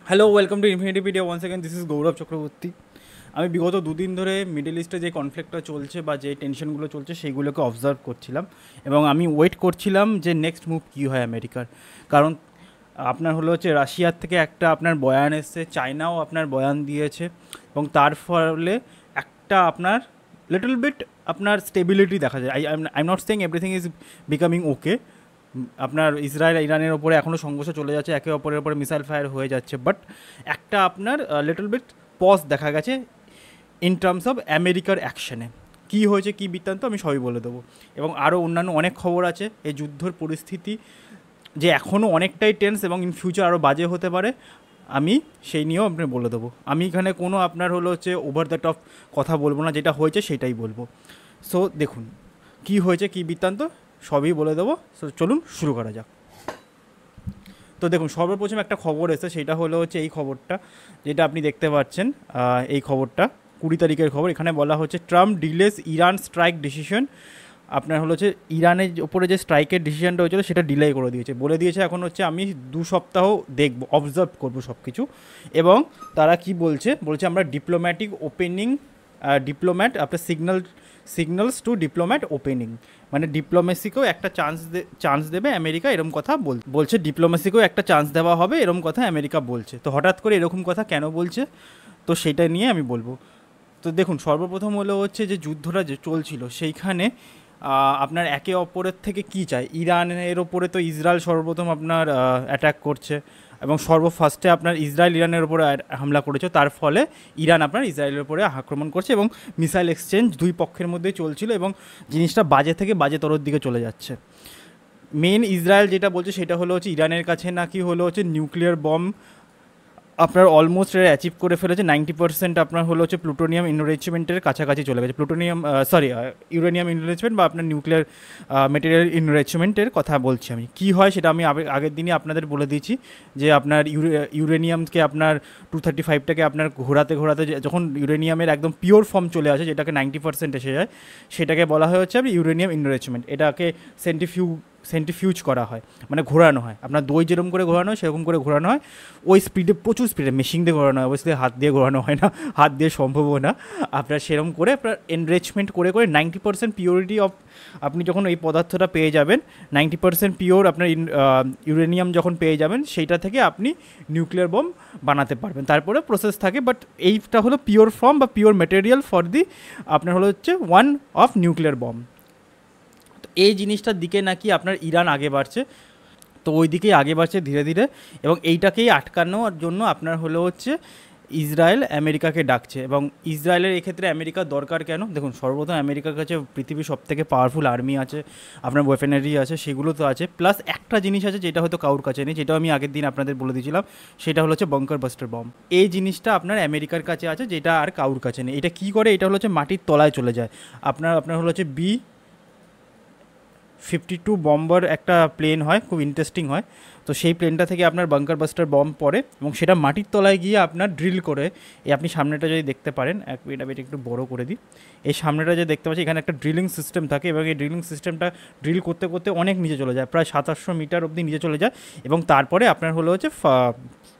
Hello, welcome to Infinitypedia. One second, this is Gaurav Chakraborty. আমি বিগত দুদিন ধরে মিডল ইস্টে যে কনফ্লিক্টটা চলছে বা যে টেনশনগুলো চলছে সেইগুলোকে অবজার্ভ করছিলাম এবং আমি ওয়েট করছিলাম যে নেক্সট মুভ কী হয় আমেরিকার। কারণ আপনার হলো হচ্ছে রাশিয়ার থেকে একটা আপনার বয়ান এসছে, চায়নাও আপনার বয়ান দিয়েছে এবং তার ফলে একটা আপনার লিটল বিট আপনার স্টেবিলিটি দেখা যায়। I am not saying everything is becoming okay. আপনার ইসরায়েল ইরানের ওপরে এখনও সংঘর্ষ চলে যাচ্ছে, একে অপরের ওপরে মিসাইল ফায়ার হয়ে যাচ্ছে, বাট একটা আপনার লিটল বিট পজ দেখা গেছে ইন টার্মস অফ আমেরিকার অ্যাকশনে। কী হয়েছে, কী বৃত্তান্ত, আমি সবই বলে দেবো। এবং আরও অন্যান্য অনেক খবর আছে। এই যুদ্ধর পরিস্থিতি যে এখনও অনেকটাই টেন্স এবং ইন ফিউচার আরও বাজে হতে পারে, আমি সেই নিয়েও আপনি বলে দেবো। আমি এখানে কোনো আপনার হলো হচ্ছে ওভার দ্য টপ কথা বলবো না, যেটা হয়েছে সেটাই বলবো। সো দেখুন কী হয়েছে, কী বৃত্তান্ত, সবই বলে দেবো। সো চলুন শুরু করা যাক। তো দেখুন, সর্বপ্রথম একটা খবর এসেছে, সেটা হলো হচ্ছে এই খবরটা যেটা আপনি দেখতে পাচ্ছেন। এই খবরটা 20 তারিখের খবর। এখানে বলা হচ্ছে ট্রাম্প ডিলেস ইরান স্ট্রাইক ডিসিশন। আপনার হলো হচ্ছে ইরানের ওপরে যে স্ট্রাইকের ডিসিশনটা হয়েছিল সেটা ডিলে করে দিয়েছে, বলে দিয়েছে এখন হচ্ছে আমি 2 সপ্তাহ দেখব, অবজার্ভ করবো সব কিছু। এবং তারা কি বলছে আমরা ডিপ্লোম্যাটিক ওপেনিং, ডিপ্লোম্যাট আপনার সিগন্যালস টু ডিপ্লোম্যাট ওপেনিং, মানে ডিপ্লোমেসিকেও একটা চান্স দেবে আমেরিকা, এরকম কথা বলছে। ডিপ্লোমেসিকেও একটা চান্স দেওয়া হবে, এরকম কথা আমেরিকা বলছে। তো হঠাৎ করে এরকম কথা কেন বলছে, তো সেটা নিয়ে আমি বলবো। তো দেখুন, সর্বপ্রথম হলো হচ্ছে যে যুদ্ধটা যে চলছিল সেইখানে আপনার একে অপরের থেকে কি চায়। ইরানের ওপরে তো ইসরায়েল সর্বপ্রথম আপনার অ্যাটাক করছে এবং ফার্স্টে আপনার ইসরায়েল ইরানের ওপরে হামলা করেছে, তার ফলে ইরান আপনার ইসরায়েলের ওপরে আক্রমণ করছে এবং মিসাইল এক্সচেঞ্জ দুই পক্ষের মধ্যেই চলছিল এবং জিনিসটা বাজে থেকে বাজেতরের দিকে চলে যাচ্ছে। মেন ইসরায়েল যেটা বলছে সেটা হলো হচ্ছে ইরানের কাছে নাকি হলো হচ্ছে নিউক্লিয়ার বম আপনার অলমোস্ট অ্যাচিভ করে ফেলেছে। 90% আপনার হলো হচ্ছে প্লুটোনিয়াম ইনরিচমেন্টের কাছাকাছি চলে গেছে। ইউরেনিয়াম ইনরিচমেন্ট বা আপনার নিউক্লিয়ার মেটেরিয়াল ইনরিচমেন্টের কথা বলছি আমি। কী হয় সেটা আমি আগের দিনই আপনাদের বলে দিয়েছি যে আপনার ইউরেনিয়ামকে আপনার 235টাকে আপনার ঘোরাতে যখন ইউরেনিয়ামের একদম পিওর ফর্ম চলে আসে, যেটাকে 90% এসে যায়, সেটাকে বলা হয় হচ্ছে আপনি ইউরেনিয়াম ইনরিচমেন্ট। এটাকে সেন্ট্রিফিউজ করা হয়, মানে ঘোরানো হয়। আপনার দই যেরকম করে ঘোরানো হয় সেরকম করে ঘোরানো হয়, ওই স্পিডে, প্রচুর স্পিডে, মেশিন দিয়ে ঘোরানো হয়, অবশ্যই হাত দিয়ে ঘোরানো হয় না, হাত দিয়ে সম্ভবও না। আপনার সেরকম করে আপনার এনরিচমেন্ট করে 90% পিওরিটি অফ আপনি যখন এই পদার্থটা পেয়ে যাবেন, 90% পিওর আপনার ইউরেনিয়াম যখন পেয়ে যাবেন, সেইটা থেকে আপনি নিউক্লিয়ার বম বানাতে পারবেন। তারপরে প্রসেস থাকে, বাট এইটা হলো পিওর ফর্ম বা পিওর ম্যাটেরিয়াল ফর দি আপনার হলো হচ্ছে ওয়ান অফ নিউক্লিয়ার বম। এই জিনিসটার দিকে নাকি আপনার ইরান আগে বাড়ছে, তো ওই দিকেই আগে বাড়ছে ধীরে ধীরে। এবং এইটাকেই আটকানোর জন্য আপনার হলো হচ্ছে ইসরায়েল আমেরিকাকে ডাকছে। এবং ইসরায়েলের এক্ষেত্রে আমেরিকার দরকার কেন? দেখুন, সর্বপ্রথম আমেরিকার কাছে পৃথিবীর সবথেকে পাওয়ারফুল আর্মি আছে, আপনার ওয়েপেনারি আছে, সেগুলো তো আছে। প্লাস একটা জিনিস আছে যেটা হয়তো কারোর কাছে নেই, যেটাও আমি আগের দিন আপনাদের বলে দিয়েছিলাম, সেটা হলো হচ্ছে বাঙ্কার বাস্টার বম। এই জিনিসটা আপনার আমেরিকার কাছে আছে, যেটা আর কারোর কাছে নেই। এটা কী করে? এটা হলো হচ্ছে মাটির তলায় চলে যায়। আপনার হলো হচ্ছে B-52 বম্বার একটা প্লেন হয়, খুব ইন্টারেস্টিং হয়। তো সেই প্লেনটা থেকে আপনার বাঙ্কার বাস্টার বম পড়ে এবং সেটা মাটির তলায় গিয়ে আপনার ড্রিল করে। এই আপনি সামনেটা যদি দেখতে পারেন, এটা একটু বড় করে দিই, এই সামনেটা যে দেখতে পাচ্ছি, এখানে একটা ড্রিলিং সিস্টেম থাকে এবং এই ড্রিলিং সিস্টেমটা ড্রিল করতে করতে অনেক নিচে চলে যায়, প্রায় 700 মিটার অবধি নিচে চলে যায় এবং তারপরে আপনার হলো হচ্ছে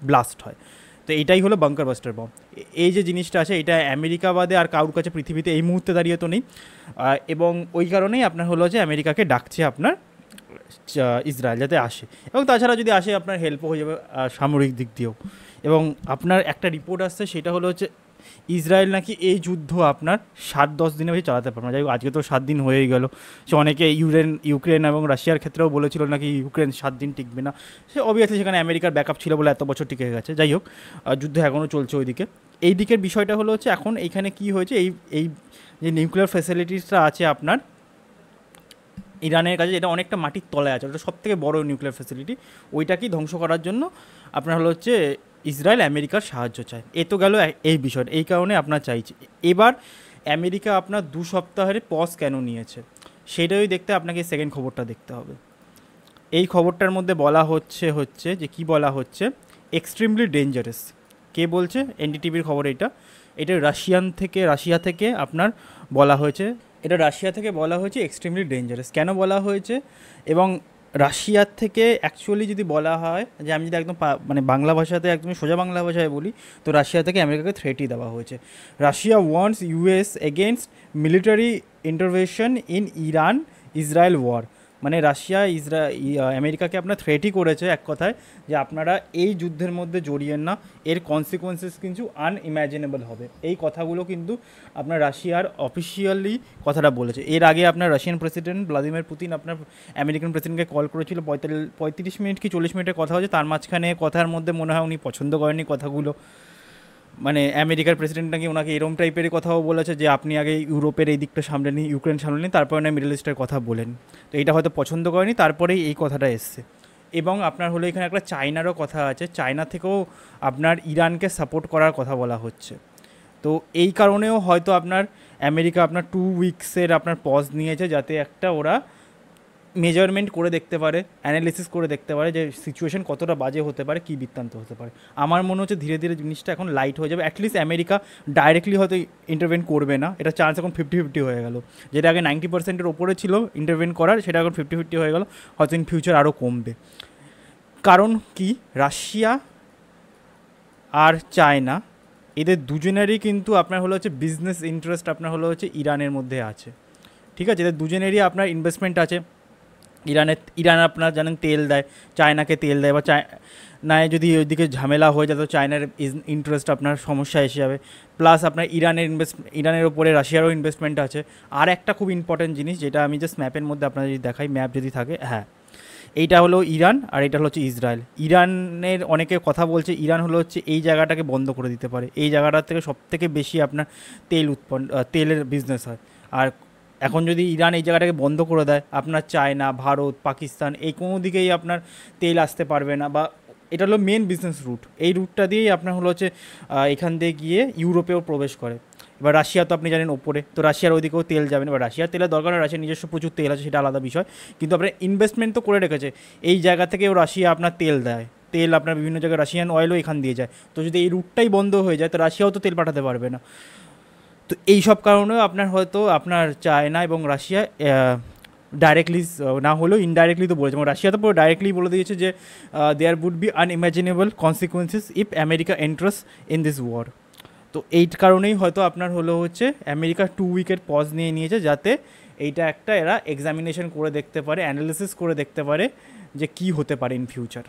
ব্লাস্ট হয়। তো এইটাই হলো বাঙ্কার বাস্টার বম। এই যে জিনিসটা আছে, এটা আমেরিকা বাদে আর কারোর কাছে পৃথিবীতে এই মুহূর্তে দাঁড়িয়ে তো নেই। এবং ওই কারণেই আপনার হলো যে আমেরিকাকে ডাকছে আপনার ইসরায়েল যাতে আসে, এবং তাছাড়া যদি আসে আপনার হেল্পও হয়ে যাবে সামরিক দিক দিয়েও। এবং আপনার একটা রিপোর্ট আসছে, সেটা হলো হচ্ছে ইসরায়েল নাকি এই যুদ্ধ আপনার 7-10 দিনে বেশি চালাতে পারবে না। যাই হোক, আজকে তো 7 দিন হয়েই গেল। সে অনেকে ইউক্রেন এবং রাশিয়ার ক্ষেত্রেও বলেছিল নাকি ইউক্রেন 7 দিন টিকবে না। সে অবভিয়াসলি সেখানে আমেরিকার ব্যাকআপ ছিল বলে এত বছর টিকে গেছে। যাই হোক, যুদ্ধ এখনও চলছে ওইদিকে। এই দিকের বিষয়টা হলো হচ্ছে এখন এইখানে কি হয়েছে, এই যে নিউক্লিয়ার ফ্যাসিলিটিসটা আছে আপনার ইরানের কাছে, যেটা অনেকটা মাটির তলায় আছে, ওটা সবথেকে বড় নিউক্লিয়ার ফ্যাসিলিটি, ওইটাকেই ধ্বংস করার জন্য আপনার হলো হচ্ছে ইসরায়েল আমেরিকার সাহায্য চায়। এ তো গেল এই বিষয়টা, এই কারণে আপনার চাইছে। এবার আমেরিকা আপনার 2 সপ্তাহের পজ কেন নিয়েছে সেটাই দেখতে আপনাকে সেকেন্ড খবরটা দেখতে হবে। এই খবরটার মধ্যে বলা হচ্ছে যে কি বলা হচ্ছে, এক্সট্রিমলি ডেঞ্জারাস। কে বলছে? এনডিটিভির খবর। এটা রাশিয়া থেকে আপনার বলা হয়েছে, এটা রাশিয়া থেকে বলা হয়েছে এক্সট্রিমলি ডেঞ্জারাস। কেন বলা হয়েছে এবং রাশিয়ার থেকে অ্যাকচুয়ালি যদি বলা হয় যে আমি যদি একদম মানে বাংলা ভাষাতে একদম সোজা বাংলা ভাষায় বলি, তো রাশিয়া থেকে আমেরিকাকে থ্রেটই দেওয়া হয়েছে। Russia wants US against military intervention in Iran Israel war. মানে রাশিয়া আমেরিকাকে আপনার থ্রেটই করেছে এক কথায়, যে আপনারা এই যুদ্ধের মধ্যে জড়িয়েন না, এর কনসিকোয়েন্সেস কিন্তু আনইম্যাজিনেবল হবে। এই কথাগুলো কিন্তু আপনার রাশিয়ার অফিসিয়ালি কথাটা বলেছে। এর আগে আপনার রাশিয়ান প্রেসিডেন্ট ভ্লাদিমির পুতিন আপনার আমেরিকান প্রেসিডেন্টকে কল করেছিল, 35 মিনিট কি 40 মিনিটের কথা হচ্ছে, তার মাঝখানে কথার মধ্যে মনে হয় উনি পছন্দ করেননি কথাগুলো। মানে আমেরিকার প্রেসিডেন্ট নাকি ওনাকে এরম টাইপেরই কথাও বলেছে যে আপনি আগে ইউরোপের এই দিকটা সামলে নিন, ইউক্রেন সামলে নিন, তারপরে না মিডল ইস্টের কথা বলেন। তো এইটা হয়তো পছন্দ করেনি, তারপরেই এই কথাটা এসছে। এবং আপনার হলো এখানে একটা চায়নারও কথা আছে, চায়না থেকেও আপনার ইরানকে সাপোর্ট করার কথা বলা হচ্ছে। তো এই কারণেও হয়তো আপনার আমেরিকা আপনার 2 উইকসের আপনার পজ নিয়েছে, যাতে একটা ওরা মেজারমেন্ট করে দেখতে পারে, অ্যানালিসিস করে দেখতে পারে যে সিচুয়েশন কতটা বাজে হতে পারে, কী বৃত্তান্ত হতে পারে। আমার মনে হচ্ছে ধীরে ধীরে জিনিসটা এখন লাইট হয়ে যাবে। অ্যাটলিস্ট আমেরিকা ডাইরেক্টলি হয়তো ইন্টারভেন করবে না, এটা চান্স এখন 50-50 হয়ে গেল। যেটা আগে 90%-এর ওপরে ছিল ইন্টারভেন করার, সেটা এখন 50-50 হয়ে গেল, হয়তো ইন ফিউচার আরও কমবে। কারণ কি, রাশিয়া আর চায়না এদের দুজনেরই কিন্তু আপনার হলো হচ্ছে বিজনেস ইন্টারেস্ট আপনার হলো হচ্ছে ইরানের মধ্যে আছে। ঠিক আছে, এদের দুজনেরই আপনার ইনভেস্টমেন্ট আছে। ইরান আপনার জানেন তেল দেয়, চায়নাকে তেল দেয়, বা চায়নায় যদি ওইদিকে ঝামেলা হয়ে যায় তো চায়নার ইন্টারেস্ট আপনার সমস্যা এসে যাবে। প্লাস আপনার ইরানের ওপরে রাশিয়ারও ইনভেস্টমেন্ট আছে। আর একটা খুব ইম্পর্টেন্ট জিনিস, যেটা আমি জাস্ট ম্যাপের মধ্যে আপনার যদি দেখাই, ম্যাপ যদি থাকে, হ্যাঁ এইটা হলো ইরান আর এটা হলো হচ্ছে ইসরায়েল। ইরানের অনেকে কথা বলছে ইরান হলো হচ্ছে এই জায়গাটাকে বন্ধ করে দিতে পারে, এই জায়গাটার থেকে সবথেকে বেশি আপনার তেলের বিজনেস হয়। আর এখন যদি ইরান এই জায়গাটাকে বন্ধ করে দেয়, আপনার চায়না, ভারত, পাকিস্তান এই কোনো দিকেই আপনার তেল আসতে পারবে না, বা এটা হলো মেন বিজনেস রুট। এই রুটটা দিয়েই আপনার হলো হচ্ছে এখান দিয়ে গিয়ে ইউরোপেও প্রবেশ করে। এবার রাশিয়া তো আপনি জানেন ওপরে, তো রাশিয়ার ওইদিকেও তেল যাবে না। এবার রাশিয়ার তেলের দরকার হয়, রাশিয়ার নিজস্ব প্রচুর তেল আছে, সেটা আলাদা বিষয়। কিন্তু আপনার ইনভেস্টমেন্ট তো করে রেখেছে, এই জায়গা থেকেও রাশিয়া আপনার তেল দেয়, তেল আপনার বিভিন্ন জায়গায় রাশিয়ান অয়েলও এখান দিয়ে যায়। তো যদি এই রুটটাই বন্ধ হয়ে যায় তো রাশিয়াও তো তেল পাঠাতে পারবে না। তো এই সব কারণেও আপনার হয়তো আপনার চায়না এবং রাশিয়া ডাইরেক্টলি না হলেও ইনডাইরেক্টলি তো বলেছে, এবং রাশিয়া তো পুরো ডাইরেক্টলি বলে দিয়েছে যে there would be unimaginable consequences if America enters in this war. তো এই কারণেই হয়তো আপনার হলো হচ্ছে আমেরিকা 2 উইকের পজ নিয়ে নিয়েছে, যাতে এইটা একটা এরা এক্সামিনেশন করে দেখতে পারে, অ্যানালিসিস করে দেখতে পারে যে কি হতে পারে ইন ফিউচার।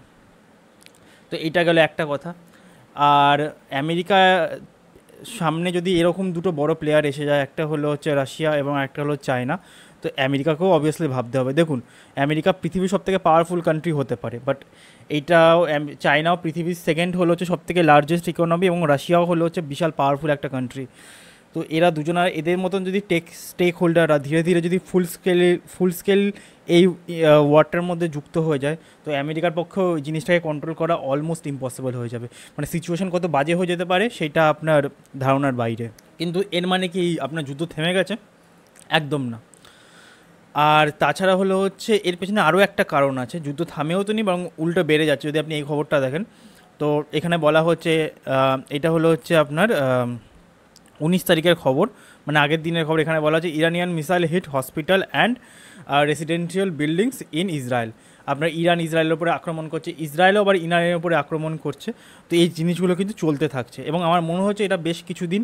তো এইটা গেল একটা কথা। আর আমেরিকা সামনে যদি এরকম দুটো বড় প্লেয়ার এসে যায়, একটা হলো হচ্ছে রাশিয়া এবং একটা হলো চায়না, তো আমেরিকাকেও অবভিয়াসলি ভাবতে হবে। দেখুন, আমেরিকা পৃথিবীর সবথেকে পাওয়ারফুল কান্ট্রি হতে পারে, বাট এইটাও চায়নাও পৃথিবীর সেকেন্ড হলো হচ্ছে সবথেকে লার্জেস্ট ইকোনমি, এবং রাশিয়াও হলো হচ্ছে বিশাল পাওয়ারফুল একটা কান্ট্রি। তো এরা দুজনা এদের মতন যদি স্টেক হোল্ডাররা ধীরে ধীরে যদি ফুল স্কেল এই ওয়ারটার মধ্যে যুক্ত হয়ে যায়, তো আমেরিকার পক্ষেও এই জিনিসটাকে কন্ট্রোল করা অলমোস্ট ইম্পসিবল হয়ে যাবে। মানে সিচুয়েশন কত বাজে হয়ে যেতে পারে সেটা আপনার ধারণার বাইরে। কিন্তু এর মানে কি আপনার যুদ্ধ থেমে গেছে? একদম না। আর তাছাড়া হলো হচ্ছে এর পেছনে আরও একটা কারণ আছে, যুদ্ধ থামেও তো নি, বরং উল্টো বেড়ে যাচ্ছে। যদি আপনি এই খবরটা দেখেন, তো এখানে বলা হচ্ছে এটা হলো হচ্ছে আপনার 19 তারিখের খবর, মানে আগের দিনের খবর। এখানে বলা হচ্ছে Iranian missile hit hospital and residential buildings in Israel. আপনার ইরান ইসরায়েলের উপরে আক্রমণ করছে, ইসরায়েলও আবার ইরানের উপরে আক্রমণ করছে। তো এই জিনিসগুলো কিন্তু চলতে থাকছে, এবং আমার মনে হচ্ছে এটা বেশ কিছুদিন,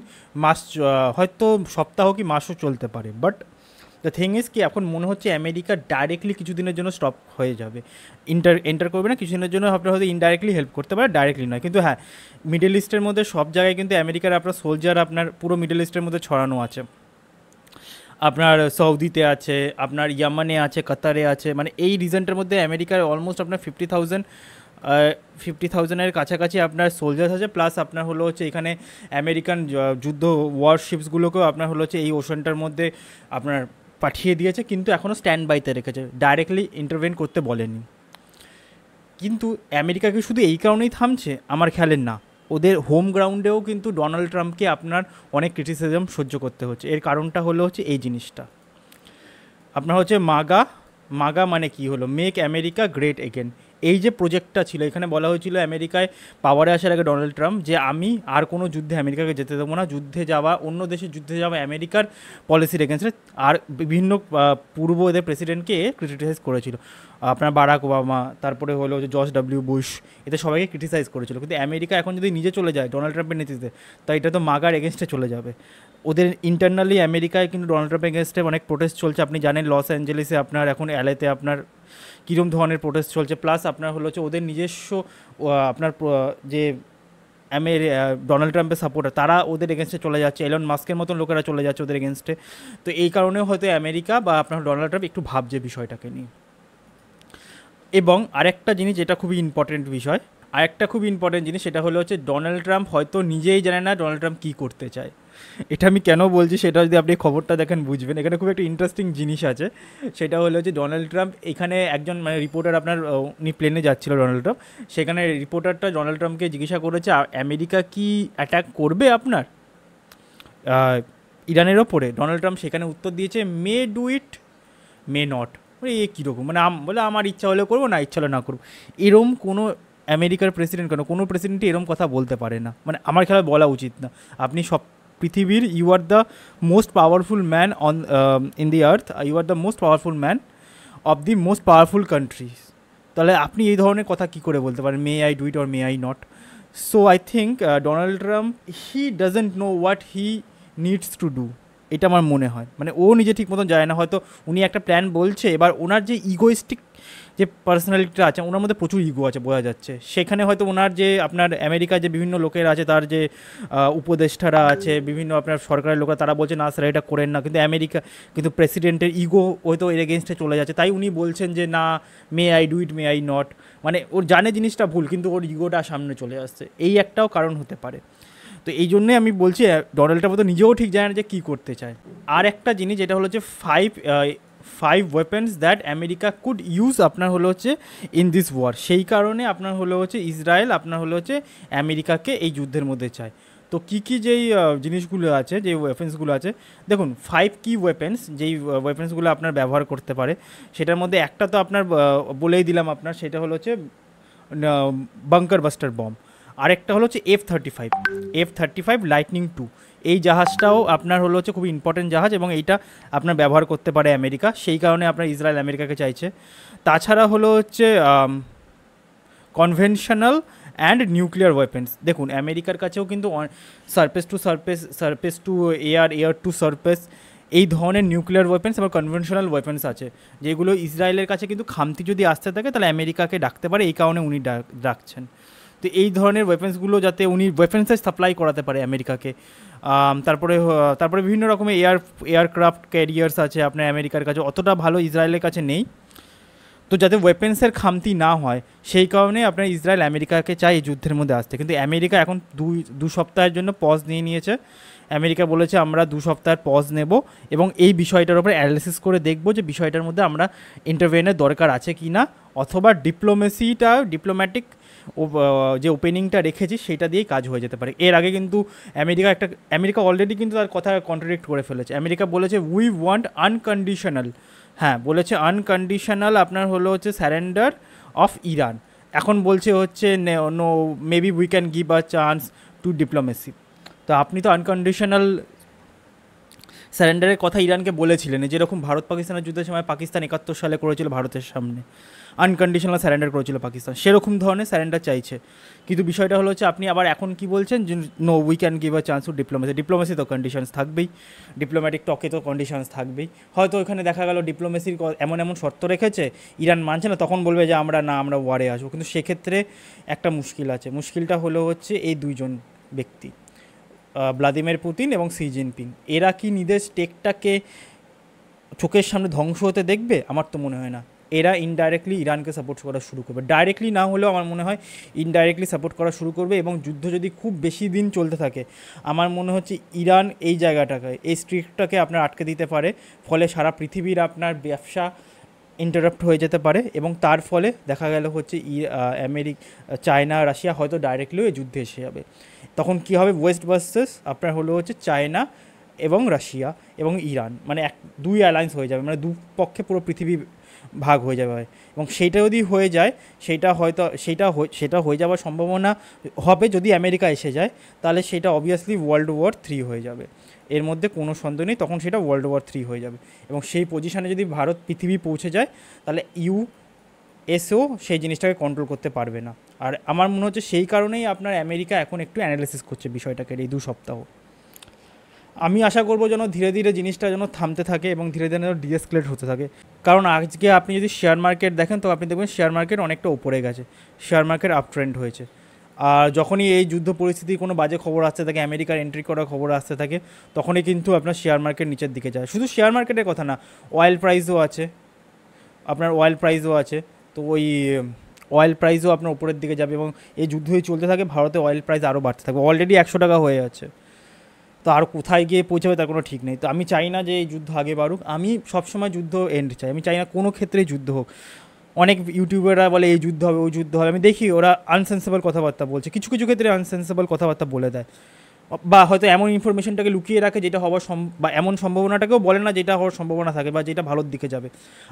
হয়তো সপ্তাহ কি মাসও চলতে পারে। বাট দ্য থিং ইজ কি, এখন মনে হচ্ছে আমেরিকা ডাইরেক্টলি কিছুদিনের জন্য স্টপ হয়ে যাবে, এন্টার করবে না কিছুদিনের জন্য। আপনার হয়তো ইনডাইরেক্টলি হেল্প করতে পারে, ডাইরেক্টলি নয়। কিন্তু হ্যাঁ, মিডল ইস্টের মধ্যে সব জায়গায় কিন্তু আমেরিকার আপনার সোলজার আপনার পুরো মিডল ইস্টের মধ্যে ছড়ানো আছে। আপনার সৌদিতে আছে, আপনার ইয়ামানে আছে, কাতারে আছে। মানে এই রিজনটার মধ্যে আমেরিকার অলমোস্ট আপনার 50,000-এর কাছাকাছি আপনার সোলজার্স আছে। প্লাস আপনার হলো হচ্ছে এখানে আমেরিকান যুদ্ধ ওয়ারশিপসগুলোকেও আপনার হলো হচ্ছে এই ওশানটার মধ্যে আপনার পাঠিয়ে দিয়েছে, কিন্তু এখনও স্ট্যান্ড বাইতে রেখেছে, ডাইরেক্টলি ইন্টারভেন করতে বলেনি। কিন্তু আমেরিকাকে শুধু এই কারণেই থামছে আমার খেয়ালের না, ওদের হোম গ্রাউন্ডেও কিন্তু ডোনাল্ড ট্রাম্পকে আপনার অনেক ক্রিটিসিজম সহ্য করতে হচ্ছে। এর কারণটা হলো হচ্ছে এই জিনিসটা, আপনার হচ্ছে মাগা মানে কি হলো, মেক আমেরিকা গ্রেট এগেন। এই যে প্রজেক্টটা ছিল, এখানে বলা হয়েছিল আমেরিকায় পাওয়ারে আসার আগে ডোনাল্ড ট্রাম্প যে আমি আর কোনো যুদ্ধে আমেরিকাকে যেতে দেবো না, যুদ্ধে যাওয়া, অন্য দেশের যুদ্ধে যাওয়া আমেরিকার পলিসির এগেনস্টে। আর বিভিন্ন পূর্ব এদের প্রেসিডেন্টকে ক্রিটিসাইজ করেছিল, আপনার বারাক ওবামা, তারপরে হলো যে জর্জ ডব্লিউ বুশ, এতে সবাইকে ক্রিটিসাইজ করেছিল। কিন্তু আমেরিকা এখন যদি নিজে চলে যায় ডোনাল্ড ট্রাম্পের নেতৃত্বে, তাই এটা তো মাগার এগেনস্টে চলে যাবে। ওদের ইন্টারনালি আমেরিকায় কিন্তু ডোনাল্ড ট্রাম্পের এগেনস্টে অনেক প্রোটেস্ট চলছে। আপনি জানেন লস অ্যাঞ্জেলেসে আপনার এখন এলএতে আপনার কীরকম ধরনের প্রোটেস্ট চলছে। প্লাস আপনার হলো হচ্ছে ওদের নিজস্ব আপনার যে ডোনাল্ড ট্রাম্পের সাপোর্টার, তারা ওদের এগেনস্টে চলে যাচ্ছে, এলন মাস্কের মতন লোকেরা চলে যাচ্ছে ওদের এগেনস্টে। তো এই কারণেও হয়তো আমেরিকা বা আপনার ডোনাল্ড ট্রাম্প একটু ভাবছে বিষয়টাকে নিয়ে। এবং আরেকটা জিনিস যেটা খুবই ইম্পর্টেন্ট বিষয়, আরেকটা খুব ইম্পর্টেন্ট জিনিস, সেটা হলো হচ্ছে ডোনাল্ড ট্রাম্প হয়তো নিজেই জানে না ডোনাল্ড ট্রাম্প কী করতে চায়। এটা আমি কেন বলছি সেটা যদি আপনি খবরটা দেখেন বুঝবেন। এখানে খুব একটা ইন্টারেস্টিং জিনিস আছে, সেটা হলো যে ডোনাল্ড ট্রাম্প এখানে একজন মানে রিপোর্টার, আপনার উনি প্লেনে যাচ্ছিল ডোনাল্ড ট্রাম্প, সেখানে রিপোর্টারটা ডোনাল্ড ট্রাম্পকে জিজ্ঞাসা করেছে আমেরিকা কি অ্যাটাক করবে আপনার ইরানের ওপরে। ডোনাল্ড ট্রাম্প সেখানে উত্তর দিয়েছে may do it may not. এ কীরকম, মানে বলে আমার ইচ্ছা হলে করবো, না ইচ্ছা হলে না করবো। এরম কোনো আমেরিকার প্রেসিডেন্ট, কোনো প্রেসিডেন্টই এরম কথা বলতে পারে না, মানে আমার খেলা বলা উচিত না। আপনি সব পৃথিবীর, you are the most powerful man on in the earth, you are the most powerful man of the most powerful countries, তাহলে আপনি এই ধরনের কথা কী করে বলতে পারেন, may I do it or may I not. So I think Donald Trump he doesn't know what he needs to do, এটা আমার মনে হয়। মানে ও নিজে ঠিক মতন যায় না, হয়তো উনি একটা প্ল্যান বলছে, এবার ওনার যে ইগোইস্টিক যে পার্সোনালিটিটা আছে, ওনার মধ্যে প্রচুর ইগো আছে বোঝা যাচ্ছে। সেখানে হয়তো ওনার যে আপনার আমেরিকার যে বিভিন্ন লোকের আছে, তার যে উপদেষ্টারা আছে, বিভিন্ন আপনার সরকারের লোকেরা, তারা বলছে না স্যার এটা করেন না, কিন্তু আমেরিকা কিন্তু প্রেসিডেন্টের ইগো হয়তো এর এগেনস্টে চলে যাচ্ছে, তাই উনি বলছেন যে না মে I do it May I not. মানে ওর জানে জিনিসটা ভুল, কিন্তু ওর ইগোটা সামনে চলে আসছে, এই একটাও কারণ হতে পারে। তো এই জন্যই আমি বলছি ডোনাল্ড ট্রাম্প তো নিজেও ঠিক জানে না যে কী করতে চায়। আর একটা জিনিস যেটা হলো যে five weapons that America could use আপনার হলো হচ্ছে ইন দিস ওয়ার, সেই কারণে আপনার হলো হচ্ছে ইসরায়েল আপনার হলো হচ্ছে আমেরিকাকে এই যুদ্ধের মধ্যে চায়। তো কী কী যেই জিনিসগুলো আছে, যেই ওয়েপেন্সগুলো আছে, দেখুন 5 কি ওয়েপেন্স, যেই ওয়েপেন্সগুলো আপনার ব্যবহার করতে পারে, সেটার মধ্যে একটা তো আপনার বলেই দিলাম আপনার, সেটা হলো হচ্ছে বাঙ্কার বাস্টার বম। আরেকটা হলো হচ্ছে F-35 লাইটনিং 2, এই জাহাজটাও আপনার হলো হচ্ছে খুব ইম্পর্টেন্ট জাহাজ, এবং এইটা আপনার ব্যবহার করতে পারে আমেরিকা, সেই কারণে আপনার ইসরায়েল আমেরিকাকে চাইছে। তাছাড়া হলো হচ্ছে কনভেনশনাল অ্যান্ড নিউক্লিয়ার ওয়েপেন্স। দেখুন আমেরিকার কাছেও কিন্তু surface to air to surface এই ধরনের নিউক্লিয়ার ওয়েপেন্স এবং কনভেনশনাল ওয়েপেন্স আছে, যেগুলো ইসরায়েলের কাছে কিন্তু খামতি যদি আসতে থাকে তাহলে আমেরিকাকে ডাকতে পারে, এই কারণে উনি ডাকছেন। তো এই ধরনের ওয়েপেন্সগুলো যাতে উনি ওয়েপেন্সের সাপ্লাই করাতে পারে আমেরিকাকে। তারপরে বিভিন্ন রকমের এয়ারক্রাফট ক্যারিয়ার্স আছে আপনার আমেরিকার কাছে, অতটা ভালো ইসরায়েলের কাছে নেই। তো যাতে ওয়েপেন্সের খামতি না হয় সেই কারণে আপনার ইসরায়েল আমেরিকাকে চায় এই যুদ্ধের মধ্যে আসতে। কিন্তু আমেরিকা এখন দু সপ্তাহের জন্য পজ নিয়ে নিয়েছে। আমেরিকা বলেছে আমরা 2 সপ্তাহের পজ নেব এবং এই বিষয়টার উপরে অ্যানালিসিস করে দেখব যে বিষয়টার মধ্যে আমরা ইন্টারভেনের দরকার আছে কি না, অথবা ডিপ্লোম্যাটিক যে ওপেনিংটা রেখেছি সেটা দিয়েই কাজ হয়ে যেতে পারে। এর আগে কিন্তু আমেরিকা অলরেডি কিন্তু তার কথা কন্ট্রাডিক্ট করে ফেলেছে। আমেরিকা বলেছে উই ওয়ান্ট আনকন্ডিশনাল, হ্যাঁ বলেছে আনকন্ডিশনাল আপনার হলো হচ্ছে স্যারেন্ডার অফ ইরান। এখন বলছে হচ্ছে know maybe we can give a chance to diplomacy. তো আপনি তো আনকন্ডিশনাল স্যারেন্ডারের কথা ইরানকে বলেছিলেন, যেরকম ভারত পাকিস্তানের যুদ্ধের সময় পাকিস্তান 71 সালে করেছিল ভারতের সামনে, আনকন্ডিশনাল স্যারেন্ডার করেছিল পাকিস্তান, সেরকম ধরনের স্যারেন্ডার চাইছে। কিন্তু বিষয়টা হলো হচ্ছে আপনি আবার এখন কি বলছেন যে no we can give a chance to diplomacy তো কন্ডিশনস থাকবেই, ডিপ্লোম্যাটিক টকে তো কন্ডিশনস থাকবেই। হয়তো ওখানে দেখা গেল ডিপ্লোমেসির এমন শর্ত রেখেছে ইরান মানছে না, তখন বলবে যে আমরা ওয়ারে আসবো। কিন্তু সেক্ষেত্রে একটা মুশকিল আছে, মুশকিলটা হলো হচ্ছে এই দুইজন ব্যক্তি, ভ্লাদিমির পুতিন এবং শি জিনপিং, এরা কি নিজের স্টেকটাকে চোখের সামনে ধ্বংস হতে দেখবে? আমার তো মনে হয় না। এরা ইনডাইরেক্টলি ইরানকে সাপোর্ট করা শুরু করবে, ডাইরেক্টলি না হলেও আমার মনে হয় ইনডাইরেক্টলি সাপোর্ট করা শুরু করবে। এবং যুদ্ধ যদি খুব বেশি দিন চলতে থাকে, আমার মনে হচ্ছে ইরান এই জায়গাটাকে, এই স্ট্রিকটাকে আপনার আটকে দিতে পারে, ফলে সারা পৃথিবীর আপনার ব্যবসা ইন্টারাপ্ট হয়ে যেতে পারে, এবং তার ফলে দেখা গেল হচ্ছে চায়না রাশিয়া হয়তো ডাইরেক্টলিও এই যুদ্ধে এসে যাবে। তখন কী হবে, ওয়েস্ট ভার্সেস আপনার হলো হচ্ছে চায়না এবং রাশিয়া এবং ইরান, মানে দুই অ্যালায়েন্স হয়ে যাবে, মানে দুপক্ষে পুরো পৃথিবী ভাগ হয়ে যাবে। এবং সেইটা যদি হয়ে যায়, সেইটা হয়তো সেটা হয়ে যাওয়ার সম্ভাবনা হবে যদি আমেরিকা এসে যায়, তাহলে সেটা অবভিয়াসলি ওয়ার্ল্ড ওয়ার 3 হয়ে যাবে। এর মধ্যে কোনো সন্দেহ নেই, তখন সেটা ওয়ার্ল্ড ওয়ার 3 হয়ে যাবে। এবং সেই পজিশানে যদি ভারত পৃথিবী পৌঁছে যায়, তাহলে ইউএসও সেই জিনিসটাকে কন্ট্রোল করতে পারবে না। আর আমার মনে হচ্ছে সেই কারণেই আপনার আমেরিকা এখন একটু অ্যানালিসিস করছে বিষয়টাকে এই 2 সপ্তাহ। আমি আশা করবো যেন ধীরে ধীরে জিনিসটা যেন থামতে থাকে এবং ধীরে ধীরে যেন ডিএসকেলেট হতে থাকে। কারণ আজকে আপনি যদি শেয়ার মার্কেট দেখেন, তো আপনি দেখবেন শেয়ার মার্কেট অনেকটা উপরে গেছে, শেয়ার মার্কেট আপ ট্রেন্ড হয়েছে। আর যখনই এই যুদ্ধ পরিস্থিতির কোনো বাজে খবর আসতে থাকে, আমেরিকার এন্ট্রি করার খবর আসতে থাকে, তখনই কিন্তু আপনার শেয়ার মার্কেট নিচের দিকে যায়। শুধু শেয়ার মার্কেটের কথা না, অয়েল প্রাইসও আছে, আপনার অয়েল প্রাইসও আছে। তো ওই অয়েল প্রাইসও আপনার উপরের দিকে যাবে এবং এই যুদ্ধ চলতে থাকে, ভারতে অয়েল প্রাইস আরও বাড়তে থাকবে। অলরেডি 100 টাকা হয়ে যাচ্ছে, তো আর কোথায় গিয়ে পৌঁছাবে তার কোনো ঠিক নেই। তো আমি চাই না যে এই যুদ্ধ আগে বাড়ুক, আমি সবসময় যুদ্ধ এন্ড চাই, আমি চাই না কোনো ক্ষেত্রে যুদ্ধ হোক। অনেক ইউটিউবাররা বলে এই যুদ্ধ হবে, ওই যুদ্ধ হবে, আমি দেখি ওরা আনসেন্সেবল কথাবার্তা বলছে, কিছু কিছু ক্ষেত্রে আনসেন্সেবল কথাবার্তা বলে দেয়, বা হয়তো এমন ইনফরমেশনটাকে লুকিয়ে রাখে যেটা হওয়ার বা এমন সম্ভাবনাটাকেও বলে না যেটা হওয়ার সম্ভাবনা থাকে বা যেটা ভালোর দিকে যাবে।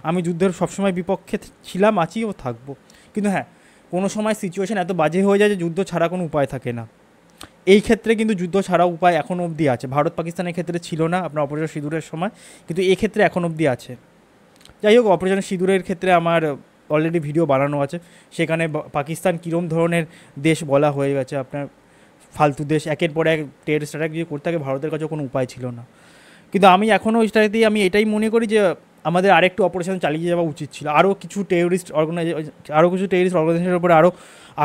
আমি যুদ্ধের সবসময় বিপক্ষে ছিলাম, আছি ও থাকবো। কিন্তু হ্যাঁ, কোনো সময় সিচুয়েশান এত বাজে হয়ে যায় যে যুদ্ধ ছাড়া কোনো উপায় থাকে না। এই ক্ষেত্রে কিন্তু যুদ্ধ ছাড়া উপায় এখনও অবধি আছে। ভারত পাকিস্তানের ক্ষেত্রে ছিল না আপনার অপারেশন সিঁদুরের সময়, কিন্তু এক্ষেত্রে এখন অবধি আছে। যাই হোক, অপারেশন সিঁদুরের ক্ষেত্রে আমার অলরেডি ভিডিও বানানো আছে, সেখানে পাকিস্তান কীরম ধরনের দেশ বলা হয়ে গেছে, আপনার ফালতু দেশ, একের পর এক টেররিস্ট অ্যাটাক দিয়ে করতে থাকে, ভারতের কাছে কোনো উপায় ছিল না। কিন্তু আমি এখনও এটাতেই আমি এটাই মনে করি যে আমাদের আরেকটু অপারেশন চালিয়ে যাওয়া উচিত ছিল, আরও কিছু টেররিস্ট অর্গানাইজেশনের উপরে আরও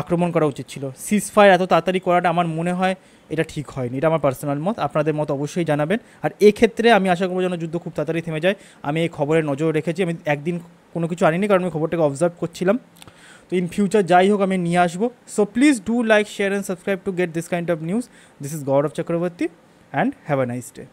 আক্রমণ করা উচিত ছিল। সিজ ফায়ার এত তাড়াতাড়ি করাটা আমার মনে হয় এটা ঠিক হয়নি, এটা আমার পার্সোনাল মত। আপনাদের মত অবশ্যই জানাবেন। আর এক্ষেত্রে আমি আশা করবো যেন যুদ্ধ খুব তাড়াতাড়ি থেমে যায়। আমি এই খবরে নজর রেখেছি, আমি একদিন কোনো কিছু আনিনি, কারণ আমি খবরটাকে অবজার্ভ করছিলাম। তো ইন ফিউচার যাই হোক আমি নিয়ে আসবো। So please do like, share and subscribe to get this kind of news. This is Gaurav Chakraborty and have a nice day.